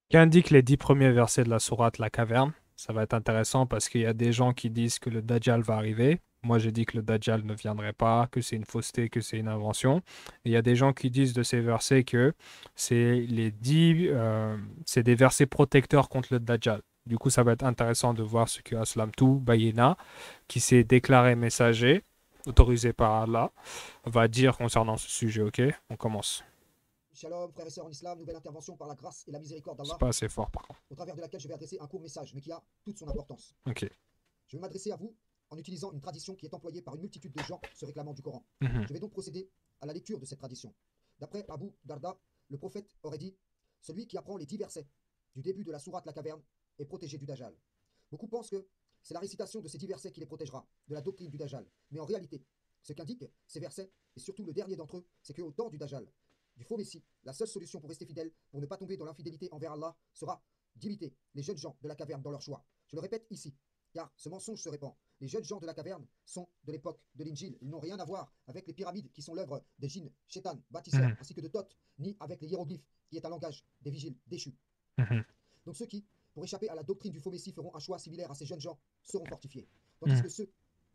Qu'indiquent les 10 premiers versets de la sourate La Caverne. Ça va être intéressant parce qu'il y a des gens qui disent que le Dajjal va arriver. Moi, j'ai dit que le Dajjal ne viendrait pas, que c'est une fausseté, que c'est une invention. Et il y a des gens qui disent de ces versets que c'est des versets protecteurs contre le Dajjal. Du coup, ça va être intéressant de voir ce que Aslam Tou Bayena, qui s'est déclaré messager, autorisé par Allah, va dire concernant ce sujet. Ok, on commence. Shalom, frères et sœurs en islam, nouvelle intervention par la grâce et la miséricorde C'est d'Allah, pas assez fort par contre. au travers de laquelle je vais adresser un court message, mais qui a toute son importance. Ok. Je vais m'adresser à vous en utilisant une tradition qui est employée par une multitude de gens se réclamant du Coran. Mhm. Je vais donc procéder à la lecture de cette tradition. D'après Abu Darda, le prophète aurait dit: celui qui apprend les 10 versets du début de la sourate La Caverne est protégé du Dajjal. Beaucoup pensent que c'est la récitation de ces 10 versets qui les protégera de la doctrine du Dajjal. Mais en réalité, ce qu'indiquent ces versets, et surtout le dernier d'entre eux, c'est qu'au temps du Dajjal, du faux Messie, la seule solution pour rester fidèle, pour ne pas tomber dans l'infidélité envers Allah, sera d'imiter les jeunes gens de la caverne dans leur choix. Je le répète ici, car ce mensonge se répand. Les jeunes gens de la caverne sont de l'époque de l'Injil. Ils n'ont rien à voir avec les pyramides qui sont l'œuvre des djinns, chétan, bâtisseurs, Mhm. ainsi que de Thoth, ni avec les hiéroglyphes, qui est un langage des vigiles déchus. Mhm. Donc ceux qui, pour échapper à la doctrine du faux Messie, feront un choix similaire à ces jeunes gens, seront fortifiés. Tandis Mhm. que ceux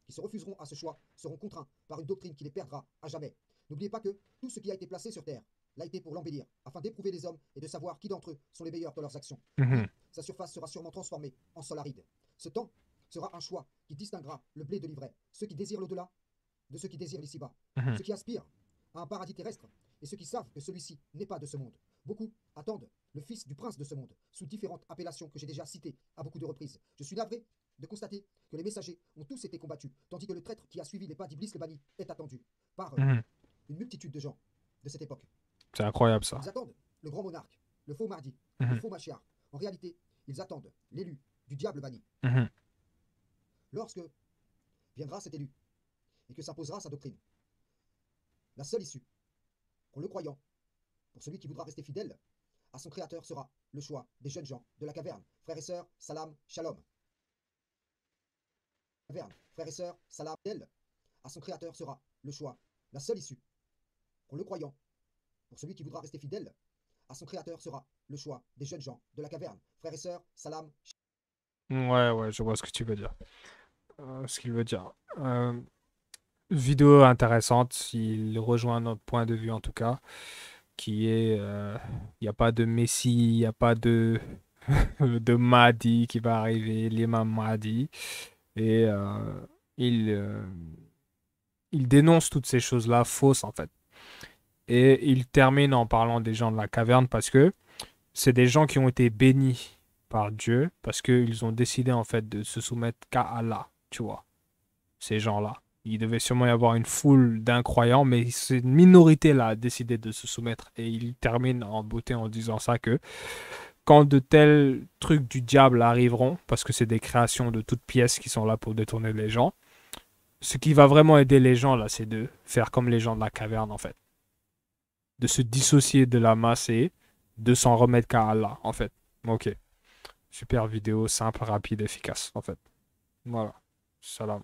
qui se refuseront à ce choix seront contraints par une doctrine qui les perdra à jamais. N'oubliez pas que tout ce qui a été placé sur terre l'a été pour l'embellir, afin d'éprouver les hommes et de savoir qui d'entre eux sont les meilleurs dans leurs actions. Mhm. Puis, sa surface sera sûrement transformée en sol aride. Ce temps sera un choix qui distinguera le blé de l'ivraie, ceux qui désirent l'au-delà de ceux qui désirent l'ici-bas, Mhm. ceux qui aspirent à un paradis terrestre et ceux qui savent que celui-ci n'est pas de ce monde. Beaucoup attendent le fils du prince de ce monde, sous différentes appellations que j'ai déjà citées à beaucoup de reprises. Je suis navré de constater que les messagers ont tous été combattus, tandis que le traître qui a suivi les pas d'Iblis le banni est attendu par Mhm. une multitude de gens de cette époque. C'est incroyable ça. Ils attendent le grand monarque, le faux mardi, le Mhm. faux machiar. En réalité, ils attendent l'élu du diable banni. Mhm. Lorsque viendra cet élu et que s'imposera sa doctrine, la seule issue, pour le croyant, pour celui qui voudra rester fidèle à son créateur, sera le choix des jeunes gens de la caverne. Frères et sœurs, salam, shalom. Caverne, frères et sœurs, salam, fidèle à son créateur sera le choix, la seule issue. Pour le croyant, pour celui qui voudra rester fidèle à son créateur sera le choix des jeunes gens de la caverne. Frères et sœurs, salam. Ouais, ouais, je vois ce que tu veux dire. Ce qu'il veut dire. Vidéo intéressante, il rejoint notre point de vue en tout cas, qui est, il n'y a pas de Messie, il n'y a pas de, de Mahdi qui va arriver, l'imam Mahdi, et il, euh, il dénonce toutes ces choses-là fausses en fait. Et il termine en parlant des gens de la caverne parce que c'est des gens qui ont été bénis par Dieu parce qu'ils ont décidé en fait de se soumettre qu'à Allah, tu vois, ces gens-là. Il devait sûrement y avoir une foule d'incroyants, mais c'est une minorité-là a décidé de se soumettre. Et il termine en beauté en disant ça que quand de tels trucs du diable arriveront, parce que c'est des créations de toutes pièces qui sont là pour détourner les gens, ce qui va vraiment aider les gens là, c'est de faire comme les gens de la caverne en fait, de se dissocier de la masse et de s'en remettre qu'à Allah en fait. Ok. Super vidéo, simple, rapide, efficace, en fait. Voilà. Salam.